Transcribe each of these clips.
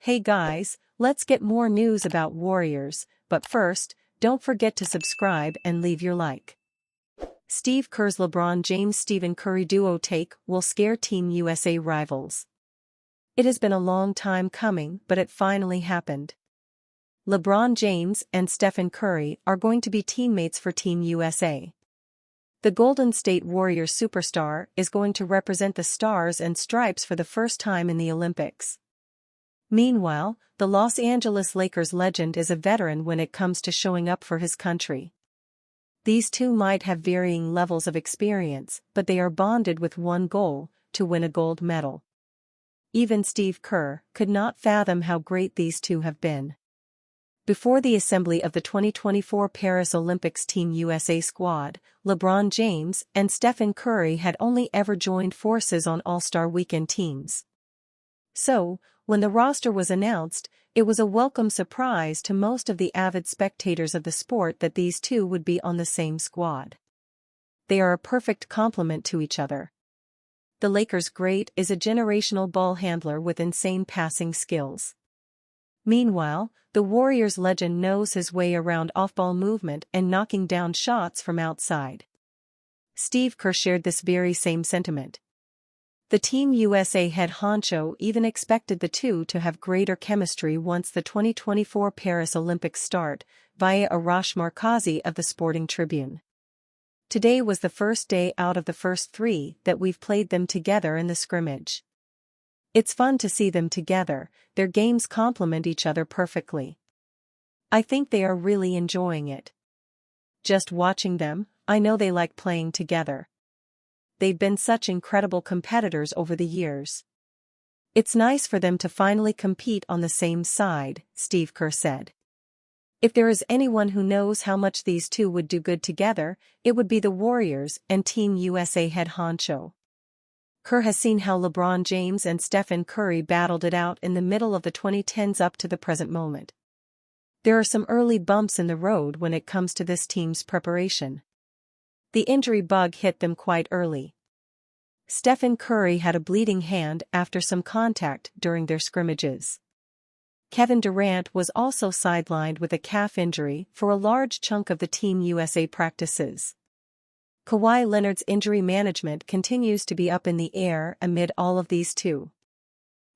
Hey guys, let's get more news about Warriors, but first, don't forget to subscribe and leave your like. Steve Kerr's LeBron James-Stephen Curry duo take will scare Team USA rivals. It has been a long time coming, but it finally happened. LeBron James and Stephen Curry are going to be teammates for Team USA. The Golden State Warriors superstar is going to represent the Stars and Stripes for the first time in the Olympics. Meanwhile, the Los Angeles Lakers legend is a veteran when it comes to showing up for his country. These two might have varying levels of experience, but they are bonded with one goal: to win a gold medal. Even Steve Kerr could not fathom how great these two have been. Before the assembly of the 2024 Paris Olympics Team USA squad, LeBron James and Stephen Curry had only ever joined forces on All-Star Weekend teams. So, when the roster was announced, it was a welcome surprise to most of the avid spectators of the sport that these two would be on the same squad. They are a perfect complement to each other. The Lakers' great is a generational ball handler with insane passing skills. Meanwhile, the Warriors legend knows his way around off-ball movement and knocking down shots from outside. Steve Kerr shared this very same sentiment. The Team USA head honcho even expected the two to have greater chemistry once the 2024 Paris Olympics start, via Arash Markazi of the Sporting Tribune. Today was the first day out of the first three that we've played them together in the scrimmage. It's fun to see them together, their games complement each other perfectly. I think they are really enjoying it. Just watching them, I know they like playing together. They've been such incredible competitors over the years. It's nice for them to finally compete on the same side, Steve Kerr said. If there is anyone who knows how much these two would do good together, it would be the Warriors and Team USA head honcho. Kerr has seen how LeBron James and Stephen Curry battled it out in the middle of the 2010s up to the present moment. There are some early bumps in the road when it comes to this team's preparation. The injury bug hit them quite early. Stephen Curry had a bleeding hand after some contact during their scrimmages. Kevin Durant was also sidelined with a calf injury for a large chunk of the Team USA practices. Kawhi Leonard's injury management continues to be up in the air amid all of these too.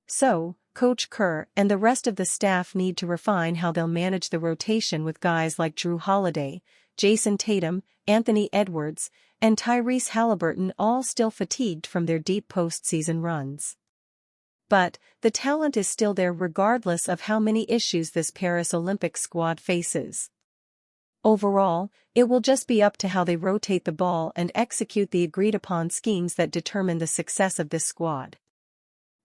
So, Coach Kerr and the rest of the staff need to refine how they'll manage the rotation with guys like Jrue Holiday, Jason Tatum, Anthony Edwards, and Tyrese Halliburton all still fatigued from their deep postseason runs. But, the talent is still there regardless of how many issues this Paris Olympics squad faces. Overall, it will just be up to how they rotate the ball and execute the agreed-upon schemes that determine the success of this squad.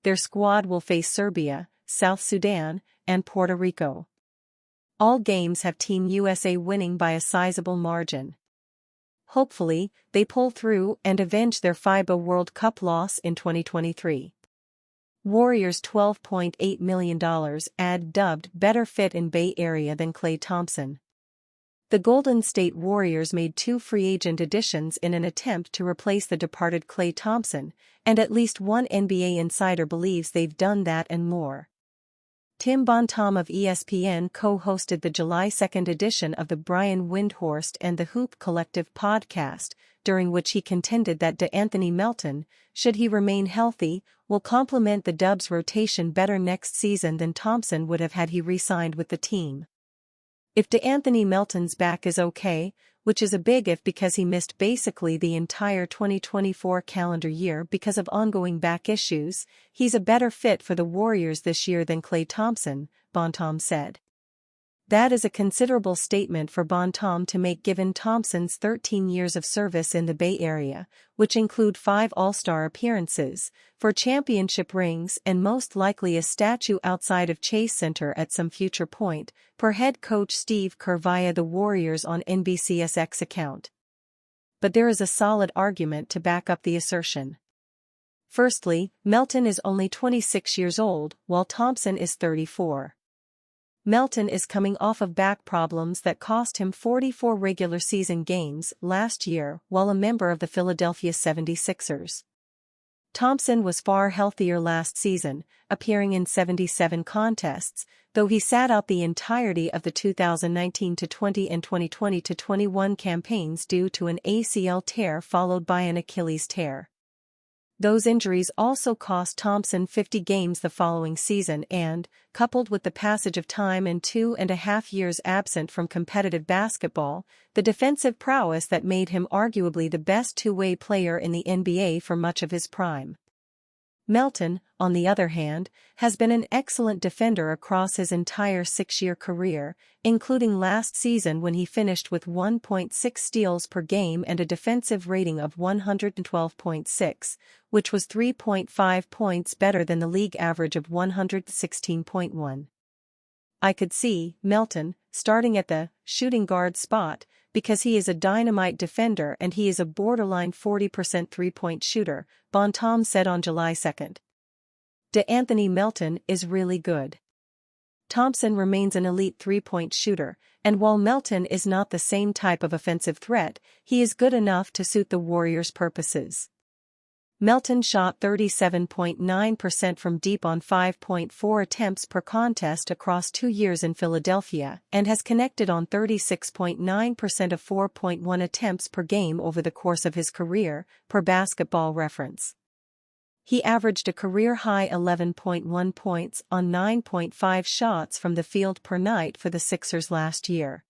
Their squad will face Serbia, South Sudan, and Puerto Rico. All games have Team USA winning by a sizable margin. Hopefully, they pull through and avenge their FIBA World Cup loss in 2023. Warriors' $12.8 million ad dubbed better fit in Bay Area than Klay Thompson. The Golden State Warriors made two free agent additions in an attempt to replace the departed Klay Thompson, and at least one NBA insider believes they've done that and more. Tim Bontemps of ESPN co-hosted the July 2nd edition of the Brian Windhorst and the Hoop Collective podcast, during which he contended that DeAnthony Melton, should he remain healthy, will complement the Dubs' rotation better next season than Thompson would have had he re-signed with the team. If DeAnthony Melton's back is okay, which is a big if because he missed basically the entire 2024 calendar year because of ongoing back issues, he's a better fit for the Warriors this year than Klay Thompson, Bontemps said. That is a considerable statement for Bontemps to make given Thompson's 13 years of service in the Bay Area, which include 5 All-Star appearances, 4 championship rings and most likely a statue outside of Chase Center at some future point, per head coach Steve Kerr via the Warriors on NBC's X account. But there is a solid argument to back up the assertion. Firstly, Melton is only 26 years old, while Thompson is 34. Melton is coming off of back problems that cost him 44 regular season games last year while a member of the Philadelphia 76ers. Thompson was far healthier last season, appearing in 77 contests, though he sat out the entirety of the 2019-20 and 2020-21 campaigns due to an ACL tear followed by an Achilles tear. Those injuries also cost Thompson 50 games the following season and, coupled with the passage of time and 2.5 years absent from competitive basketball, the defensive prowess that made him arguably the best two-way player in the NBA for much of his prime. Melton, on the other hand, has been an excellent defender across his entire 6-year career, including last season when he finished with 1.6 steals per game and a defensive rating of 112.6, which was 3.5 points better than the league average of 116.1. I could see Melton starting at the shooting guard spot because he is a dynamite defender and he is a borderline 40% three-point shooter, Bontemps said on July 2. DeAnthony Melton is really good. Thompson remains an elite three-point shooter, and while Melton is not the same type of offensive threat, he is good enough to suit the Warriors' purposes. Melton shot 37.9% from deep on 5.4 attempts per contest across 2 years in Philadelphia and has connected on 36.9% of 4.1 attempts per game over the course of his career, per Basketball Reference. He averaged a career-high 11.1 points on 9.5 shots from the field per night for the Sixers last year.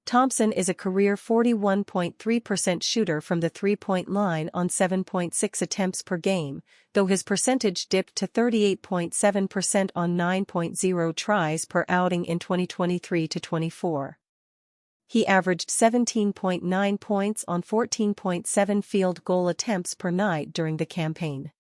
Thompson is a career 41.3% shooter from the three-point line on 7.6 attempts per game, though his percentage dipped to 38.7% on 9.0 tries per outing in 2023-24. He averaged 17.9 points on 14.7 field goal attempts per night during the campaign.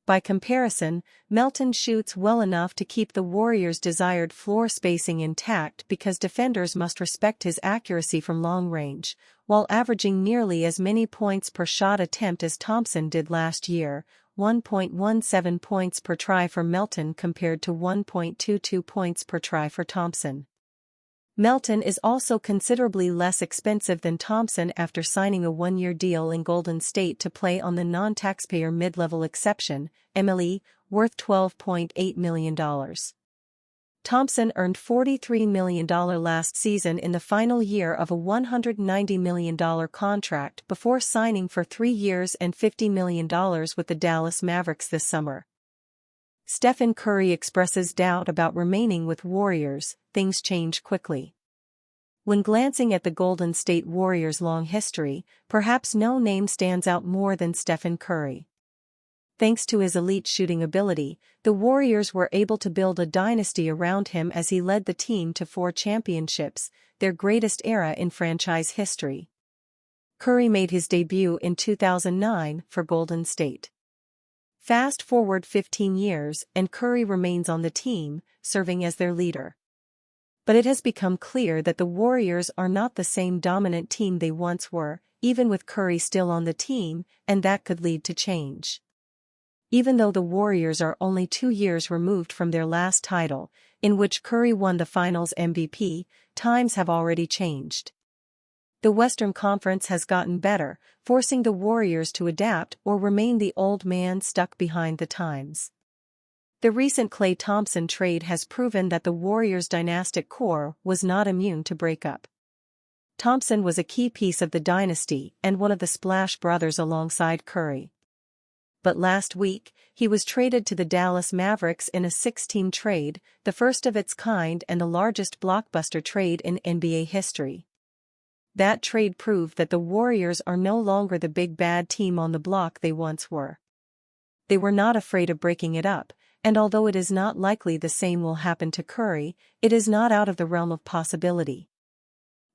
By comparison, Melton shoots well enough to keep the Warriors' desired floor spacing intact because defenders must respect his accuracy from long range, while averaging nearly as many points per shot attempt as Thompson did last year, 1.17 points per try for Melton compared to 1.22 points per try for Thompson. Melton is also considerably less expensive than Thompson after signing a 1-year deal in Golden State to play on the non-taxpayer mid-level exception, MLE, worth $12.8 million. Thompson earned $43 million last season in the final year of a $190 million contract before signing for 3 years and $50 million with the Dallas Mavericks this summer. Stephen Curry expresses doubt about remaining with Warriors. Things change quickly. When glancing at the Golden State Warriors' long history, perhaps no name stands out more than Stephen Curry. Thanks to his elite shooting ability, the Warriors were able to build a dynasty around him as he led the team to 4 championships, their greatest era in franchise history. Curry made his debut in 2009 for Golden State. Fast forward 15 years and Curry remains on the team, serving as their leader. But it has become clear that the Warriors are not the same dominant team they once were, even with Curry still on the team, and that could lead to change. Even though the Warriors are only 2 years removed from their last title, in which Curry won the Finals MVP, times have already changed. The Western Conference has gotten better, forcing the Warriors to adapt or remain the old man stuck behind the times. The recent Klay Thompson trade has proven that the Warriors' dynastic core was not immune to breakup. Thompson was a key piece of the dynasty and one of the Splash Brothers alongside Curry. But last week, he was traded to the Dallas Mavericks in a 6-team trade, the first of its kind and the largest blockbuster trade in NBA history. That trade proved that the Warriors are no longer the big bad team on the block they once were. They were not afraid of breaking it up, and although it is not likely the same will happen to Curry, it is not out of the realm of possibility.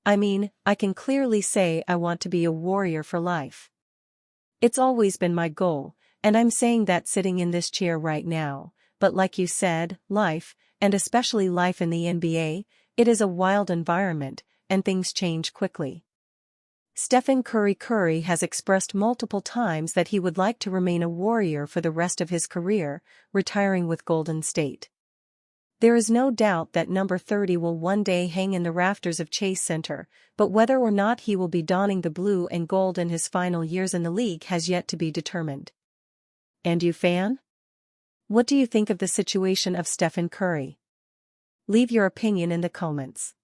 I mean, I can clearly say I want to be a Warrior for life. It's always been my goal, and I'm saying that sitting in this chair right now, but like you said, life, and especially life in the NBA, it is a wild environment, and things change quickly. Stephen Curry has expressed multiple times that he would like to remain a Warrior for the rest of his career, retiring with Golden State. There is no doubt that number 30 will one day hang in the rafters of Chase Center, but whether or not he will be donning the blue and gold in his final years in the league has yet to be determined. And you, fan? What do you think of the situation of Stephen Curry? Leave your opinion in the comments.